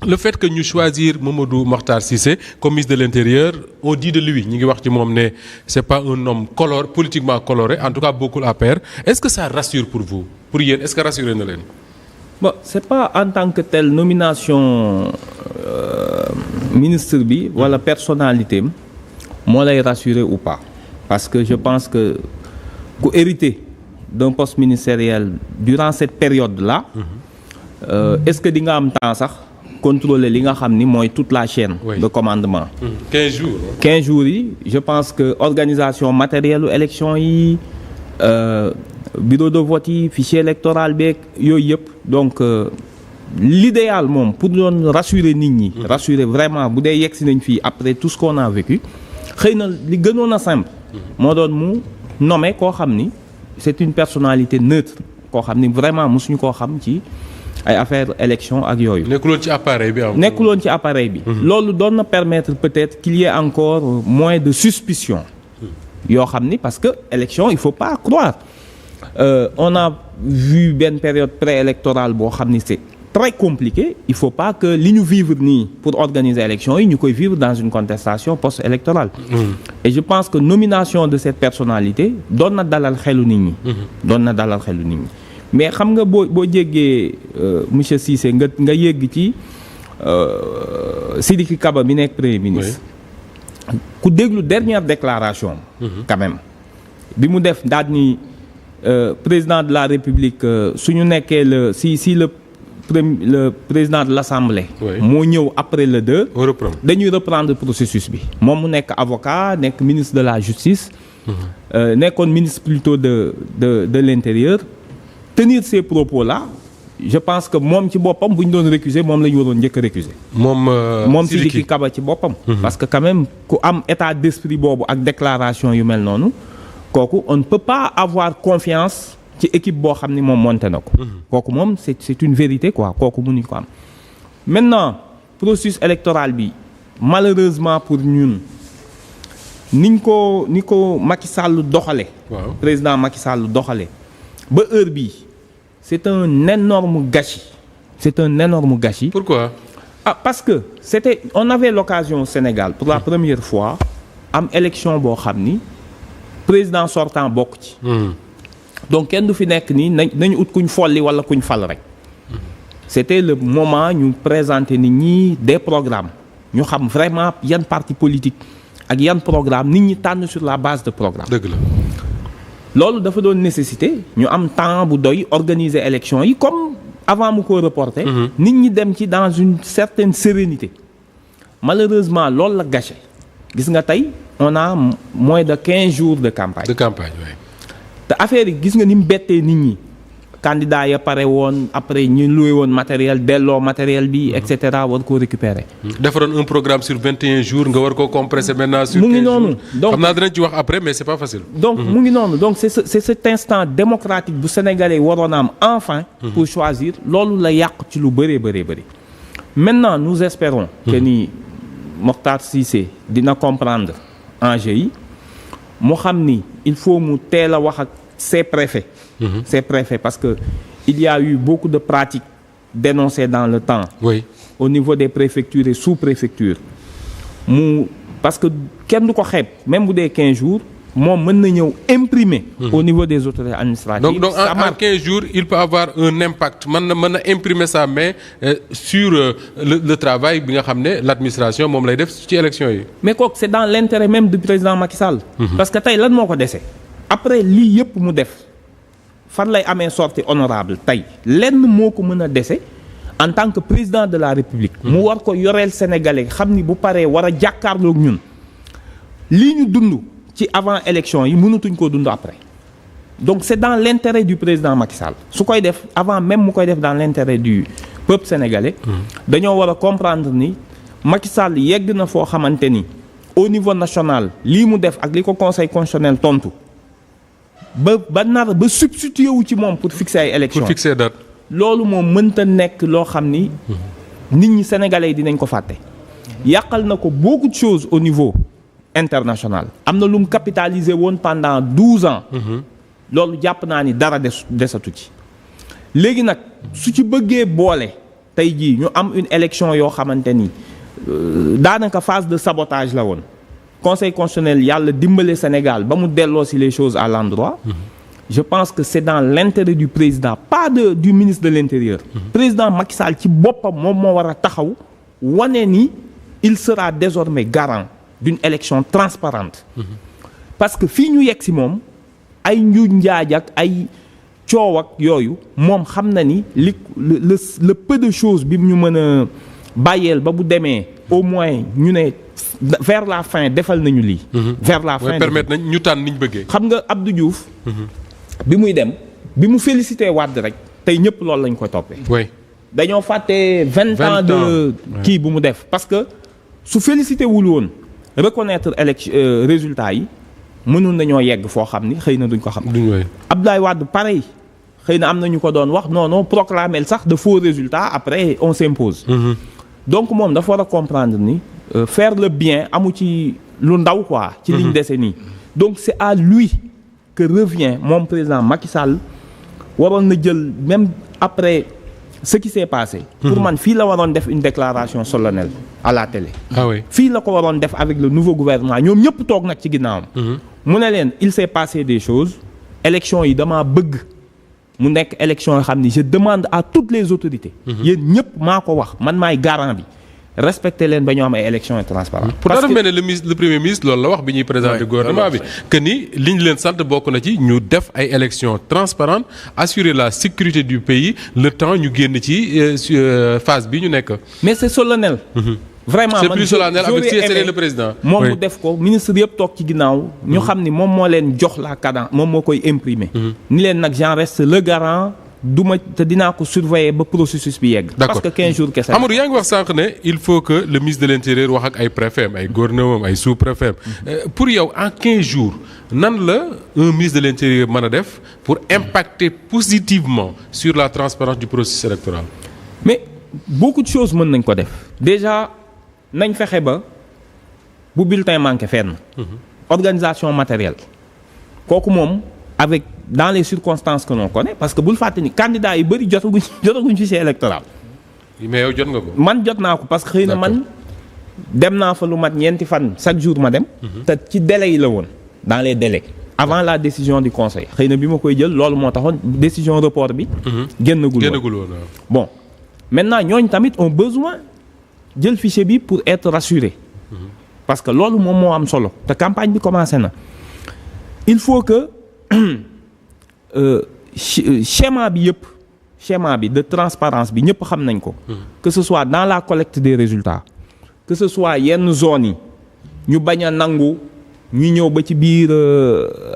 le fait que ñu choisir Mamadou Makhtar Cissé comme ministre de l'Intérieur on dit de lui ñi ngi wax ci moom ne c'est pas un homme politiquement coloré en tout cas bokkul APR est-ce que ça rassure pour vous pour yéen est-ce que rassuré na leen. bon c'est pas en tant que telle nomination ministre bi wala personnalité am moo lay rassurer ou pas parce que je pense que ku hérité d'un poste ministériel durant cette période-là est-ce que di nga am temps sax contrôler li nga xam ni mooy toute la chaîne de commandement 15 jours 15 jours yi je pense que organisation matérielle u élection yi bureau de vote yi fichier électoral beeg yooyu yëpp donc l'idéal moom pour doon rassurer nit ñi rassurer vraiment bu dee yegg si nañ fii après tout ce qu'on a vécu xëy na li gënoon a simple moo doon mu nommer koo xam ni c'est une personnalité neutre koo xam ni vraiment mosuñu koo xam ci ay affaire élection ak yooyu. nekkuloon ci appareil bi nekkuloon ci appareil bi. loolu doon na permettre peut-être qu'il y ait encore moins de suspicion. yoo xam ni parce que élection il faut pas croire on a vu benn période préélectorale boo xam ni c'est très compliqué il faut pas que li ñu vivre nii pour organiser élection yi ñu koy vivre dans une contestation post-électorale. Et je pense que nomination de cette personnalité doon na dalal xelu nit ñi. doon na dalal xelu nit ñi. mais xam nga boo jéggee monsieur Cissé nga yégg ci Sidiki Kaba mi nekk premier ministre ku déglu dernière déclaration quand même bi mu def daal ni président de la République suñu nekkee le président de l'Assemblée moo ñëw après le 2 dañuy reprendre processus bi moom mu nekk avocat nekk ministre de la justice nekkoon ministre plutôt de l'intérieur tenir ces propos-là je pense que moom ci boppam bu ñu doon récuser moom la ñu waroon njëkk a récuser. moom Sidiki Kaba ci boppam. parce que quand même ku am état d'esprit boobu ak déclaration yu mel noonu kooku on ne peut pas avoir confiance ci équipe boo xam ni moom monté na ko. kooku moom c'est une vérité quoi kooku mënuñ ko am. maintenant processus électoral bi malheureusement pour ñun ni ko Macky Sall doxale. président Macky Sall doxale. ba heure bii c'est un énorme gâchis. C'est un énorme gâchis. Pourquoi? Parce que on avait l'occasion au Sénégal pour la première fois am élection boo xam ni président sortant bokk ci. Donc kenn du fi nekk nii nañu ut kuñ folli wala kuñ fal rek. C'était le moment ñu présenter nit ñi des programmes ñu xam vraiment yan parti politique ak yan programme nit ñi tànn sur la base de programme. Dëgg la. Loolu dafa doon nécessité ñu am temps bu doy organiser élection yi comme avant mu ko reporter. Nit ñi dem ci dans une certaine sérénité. Malheureusement loolu la gâché gis nga tey on a moins de 15 jours de campagne. De campagne, oui. te affaire yi gis nga ni mu bettee nit ñi. Candidat ya pare woon après ñu loué woon matériel delloo matériel bi et cetera war koo récupérer. defaroon un programme sur 21 jours nga war koo compresser maintenant sur 15 jours. mu ngi noonu donc xam naa dinañ ci wax après mais c'est pas facile. donc mu ngi noonu donc c'est cet instant démocratique bu sénégalais waroon a am enfin. pour choisir loolu la yàq ci lu bëree bëri. maintenant nous espérons. que ni Mokhtar Cissé dina comprendre enjeu yi mu xam ni il faut mu teel a wax ak ses préfets. Ces préfets parce que il y a eu beaucoup de pratiques dénoncées dans le temps. Oui. Au niveau des préfectures et sous-préfectures parce que kenn du ko xeeb même bu dee 15 jours moom mën na ñëw imprimer. Au niveau des autorités administratives. donc en 15 jours il peut avoir un impact mën na imprimer sa main sur le travail bi nga xam ne l'administration moom lay def ci élection yi. mais kooku c'est dans l'intérêt même du président Macky Sall. parce que tey lan moo ko dese. après lii yëpp mu def. fan lay amee sortie honorable tey lenn moo ko mën a dese en tant que président de la République. mu war ko yoreel sénégalais xam ni bu paree war a jàkkaarloog ñun lii ñu dund ci avant élection yi mënatuñ koo dund après donc c'est dans l'intérêt du président Macky Sall su koy def avant même mu koy def dans l'intérêt du peuple sénégalais. dañoo war a comprendre ni Macky Sall yegg na foo xamante ni au niveau national lii mu def ak li ko conseil constitutionnel tontu. ba substitué wu ci moom pour fixer ay élections. pour fixer date. loolu moom mënta nekk loo xam ni. nit ñi sénégalais yi dinañ ko fàtte. yàqal na ko beaucoup de choses au niveau international. am na lu mu capitalisé woon pendant 12 ans. loolu jàpp naa ni dara desatu ci. léegi nag su ci bëggee boole tey jii ñu am une élection yoo xamante ni daanaka phase de sabotage la woon conseil constitutionnel yàlla dimbale Sénégal ba mu delloo si les choses à l'endroit. Je pense que c'est dans l'intérêt du président pas du ministre de l'Intérieur. Président Macky Sall ci boppam moom moo war a taxaw wane ni il sera désormais garant d'une élection transparente. Parce que fii ñu yegg si moom ay njuuj njaaj ak ay coow ak yooyu moom xam na ni le peu de choses bi ñu mën a bàyyeel ba bu demee au moins ñu ne vers la fin defal nañu lii. vers la fin permettre nañ ñu tànn niñ bëggee. xam nga Abdou Diouf. bi muy dem bi mu félicité Wade rek tey ñëpp loolu lañ koy toppee. oui dañoo fàtte 20 ans de kii bu mu def parce que su félicité wul woon reconnaître résultat yi mënoon nañoo yegg foo xam ni xëy na duñ ko xam. Abdoulaye Wade pareil xëy na am na ñu ko doon wax non proclamer sax de faux résultats après on s'impose. Donc moom dafa war a comprendre ni faire le bien amu ci lu ndaw quoi. ci liñ dese nii. Donc c'est à lui que revient moom président Macky Sall waroon na jël même après ce qui s'est passé. pour man fii la waroon def une déclaration solennelle à la télé. ah oui fii la ko waroon def avec le nouveau gouvernement ñoom ñëpp toog nag ci ginnaawam. mu ne leen il s'est passé des choses. élection yi damaa bëgg mu nekk élection yoo xam ni je demande à toutes les autorités. yéen ñëpp maa ko wax man maay garant bi. respecter leen ba ñu am ay élections transparentes. pour dara mel ne le premier ministre loolu la wax bi ñuy présenter gouvernement bi que ni li ñu leen sant bokk na ci ñu def ay élections transparentes assurer la sécurité du pays le temps ñu génn ci phase bi ñu nekk. mais c'est solennel. vraiment c'est plus solennel avec si c'est le président. moom mu def ko ministre yëpp toog ci ginnaaw. ñu xam ni moom moo leen jox la cadence moom moo koy imprimer. ni leen nag j'en reste le garant. duma te dinaa ko surveiller ba processus bi yegg. d'accord parce que 15 jours kese. Amadou yaa ngi wax sànq ne il faut que le ministre de l'intérieur wax ak ay préfets ay gouverneurs ay sous-préfets pour yow en 15 jours nan la un ministre de l'intérieur mën a def pour impacter positivement sur la transparence du processus électoral. mais beaucoup de choses mën nañ ko def déjà nañ fexe ba bu bulletin manqué fenn. organisation matérielle kooku moom avec. dans les circonstances que l'on connaît parce que bul fàtte ni candidat yi bëri jotaguñ fichier électoral. mais yow jot nga ko. man jot naa ko parce que xëy na man dem naa fa lu mat ñeenti fan chaque jour ma dem. te ci délai yi la woon dans les délais. avant la décision du conseil xëy na bi ma koy jël loolu moo taxoon décision report bi. génnagul woon bon maintenant ñooñ tamit ont besoin jël fichier bi pour être rassuré. parce que loolu moom moo am solo te campagne bi commencé na il faut que. schéma bi de transparence bi ñëpp xam nañ ko. que ce soit dans la collecte des résultats que ce soit yenn zones yi ñu bañ a nangu ñu ñëw ba ci biir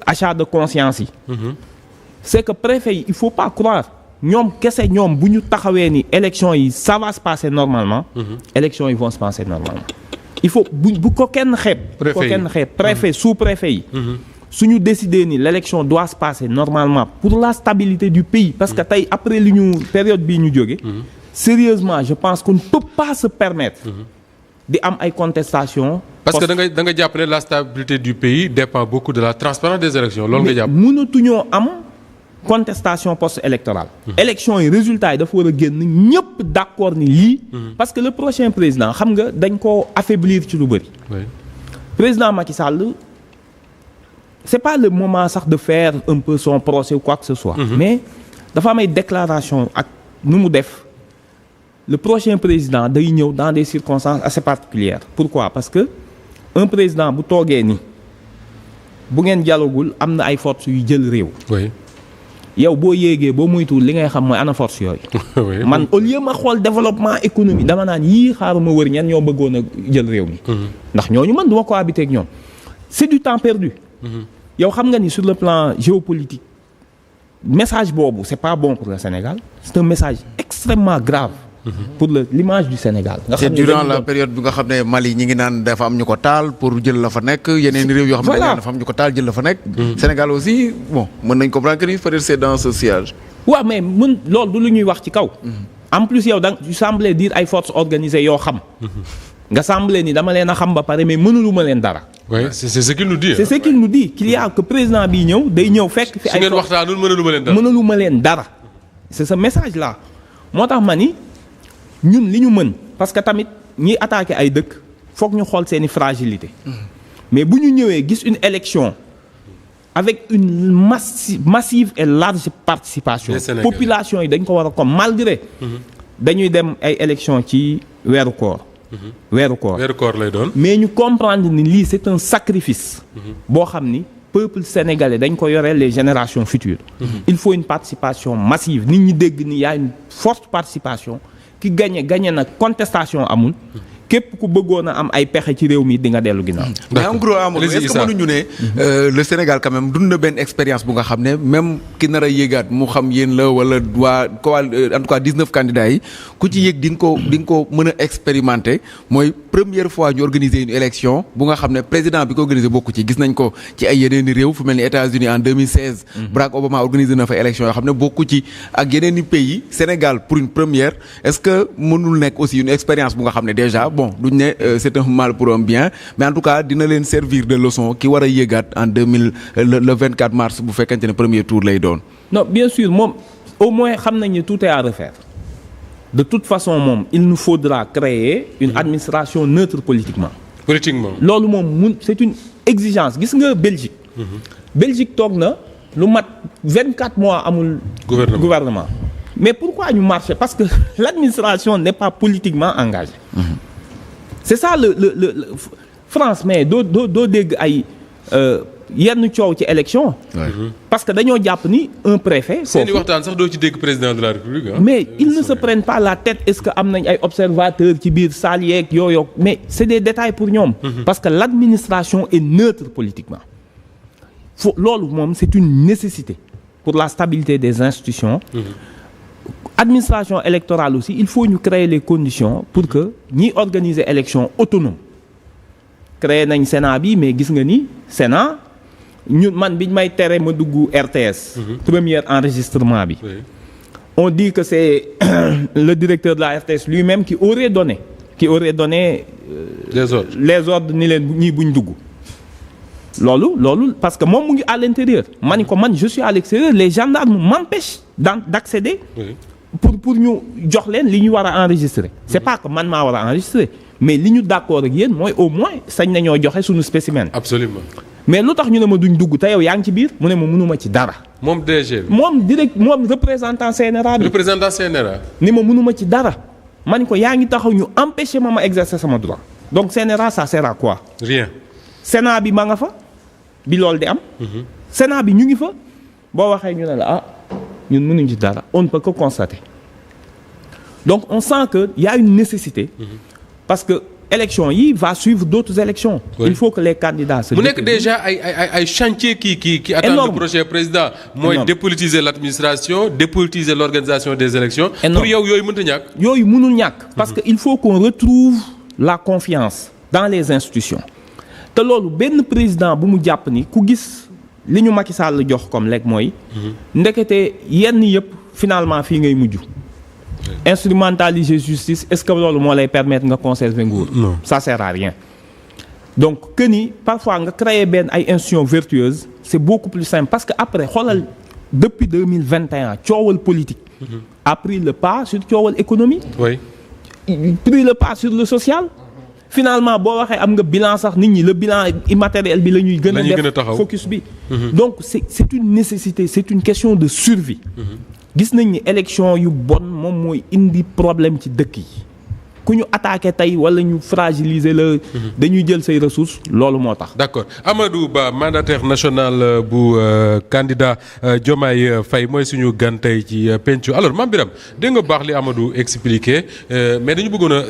achat de conscience yi. c'est que préfet yi il faut pas croire ñoom kese ñoom bu ñu taxawee ni élection yi ça va se passer normalement. élection yi vont se passer normalement. il faut bu ko kenn xeeb. préfet sous-préfet yi. suñu décider ni l'élection doit se passer normalement pour la stabilité du pays parce que tey après li ñu période bii ñu jóge sérieusement je pense qu'on ne peut pas se permettre di am ay contestations parce que da nga jàpp ne la stabilité du pays dépend beaucoup de la transparence des élections loolu nga jàpp mënatuñoo am contestation post-électorale élection yi résultats yi dafa war a génn ñëpp d'accord ni lii parce que le prochain président xam nga dañ ko affaiblir ci lu bëri président Macky Sall c'est pas le moment sax de faire un peu son procès ou quoi que ce soit. mais dafa am ay déclaration ak nu mu def le prochain président day ñëw dans des circonstances assez particulières pourquoi parce que un président bu toogee ni bu ngeen dialogul am na ay forces yu jël réew. yow boo yéegee boo muytuwul li ngay xam mooy ana force yooyu. man au lieu ma xool développement économique dama naan yii xaaruma wër ñan ñoo bëggoon a jël réew mi. ndax ñooñu man du ma cohabiter ak ñoom c'est du temps perdu. yow xam nga ni sur le plan géopolitique message boobu c'est pas bon pour le Sénégal c'est un message extrêmement grave pour l'image du Sénégal. nga xam ne durant la période bi nga xam ne Mali ñi ngi naan dafa am ñu ko taal pour jël la fa nekk yeneen réew yoo xam ne dafa am ñu ko taal jël la fa nekk. Sénégal aussi bon mën nañ comprendre que ni peut-être c'est dans ce sillage. waaw mais loolu du lu ñuy wax ci kaw. en plus yow tu semblais dire ay forces organisées yoo xam. nga semblé ni dama leen a xam ba pare mais mënuluma leen dara. oui c'est ce qu'il nous dit. c'est ce qu'il nous dit qu'il y a que président bii ñëw day ñëw fekk. fi ay su ngeen waxtaanul mënuluma leen dara. mënuluma leen dara c'est ce message là moo tax ma ni ñun li ñu mën parce que tamit ñiy attaqué ay dëkk foog ñu xool seeni fragilité mais bu ñu ñëwee gis une élection avec une massive et large participation population yi dañ ko war a comme malgré dañuy dem ay élection ci weeru koor weeru koor lay doon mais ñu comprendre ni lii c'est un sacrifice boo xam ni peuple sénégalais dañ ko yore les générations futures il faut une participation massive nit ñi dégg ni y a une forte participation ki gagné nag contestation amul képp ku bëggoon a am ay pexe ci réew mi di nga dellu ginnaaw. mais en gros Amadou est-ce que mënuñu ne le Sénégal quand même dund na benn expérience bu nga xam ne même ki nar a yéegaat mu xam yéen la wala waa en tout cas 19 candidats yi ku ci yéeg di nga ko mën a expérimenter mooy première fois ñu organiser une élection bu nga xam ne président bi ko organiser bokku ci gis nañ ko ci ay yeneeni réew fu mel ni États-Unis en 2016. Barack Obama organiser na fa élection yoo xam ne bokku ci ak yeneeni pays Sénégal pour une première est-ce que mënul nekk aussi une expérience bu nga xam ne déjà. Bon duñ ne c'est un mal pour un bien mais en tout cas dina leen servir de leçon ki war a yéegaat en le 24 mars bu fekkente ne premier tour lay doon. non bien sûr moom au moins xam nañ ne tout est à refaire de toute façon moom il nous faudra créer une administration neutre politiquement. loolu moom c'est une exigence gis nga Belgique. Belgique toog na lu mat 24 mois amul. gouvernement mais pourquoi ñu marcher parce que l'administration n'est pas politiquement engagée. C'est ça le France mais doo dégg ay yenn coow ci élection. parce que dañoo jàpp ni un préfet. seeni waxtaan sax doo ci dégg président de la République. mais ils ne se prennent pas la tête est-ce que am nañ ay observateurs ci biir salle yeeg yooyu mais c'est des détails pour ñoom. parce que l'administration est neutre politiquement. loolu moom c'est une nécessité pour la stabilité des institutions. Administration électorale aussi il faut ñu créer les conditions pour que ñiy organiser élection autonome créer nañ Sénat bi mais gis nga ni Sénat ñun man biñ may tere ma dugg RTS. premier enregistrement bi. On dit que c'est le directeur de la RTS lui-même qui aurait donné les ordres ni leen ñii buñ dugg. loolu parce que moom mu ngi à l'intérieur man je suis à l'extérieur les gendarmes m'empêchent d'accéder. pour ñu jox leen li ñu war a enregistrer c'est pas que man maa war a enregistrer mais li ñu d'accord ak yéen mooy au moins sañ nañoo joxe suñu spécimen. Absolument. mais lu tax ñu ne ma duñ dugg te yow yaa ngi ci biir mu ne ma mënuma ci dara. moom DG bi. moom représentant CNRA bi. ni ma mënuma ci dara man ko yaa ngi taxaw ñu empêcher ma exercer sama droit donc CNRA ça sert à quoi. rien. Sénat bi ma nga fa bi loolu di am. Sénat bi ñu ngi fa boo waxee ñu ne la ñun mënuñ ci dara on ne peut que constater donc on sent que y a une nécessité parce que élection yi va suivre d'autres élections. Il faut que les candidats se mu nekk déjà ay chantier qui attendent le prochain président mooy dépolitiser l'administration dépolitiser l'organisation des élections. pour yow yooyu mënta ñàkk. yooyu mënul ñàkk parce que il faut qu'on retrouve la confiance dans les institutions te loolu benn président bu mu jàpp ni ku gis li ñu Macky Sall jox comme lekk mooy ndekete yenn yëpp finalement fii ngay mujj instrumentaliser justice est-ce que loolu moo lay permettre nga conserver nguur ça sert à rien donc que ni parfois nga créer benn ay institutions vertueuses c'est beaucoup plus simple parce que après xoolal depuis 2021 coowal politique a pris le pas sur coowal économie pris le pas sur le social finalement boo waxee am nga bilan sax nit ñi le bilan immatériel bi la ñuy gën a def focus bi donc c'est une nécessité c'est une question de survie gis nañ ni élection yu bon moom mooy indi problème ci dëkk yi ku ñu attaqué tey wala ñu fragiliser la dañuy jël say ressources loolu moo tax. d'accord Amadou Ba mandataire national bu candidat Diomaye Faye mooy suñu gan tey ci pencu alors Mame Birame dégg nga baax li Amadou expliqué mais dañu bëggoon a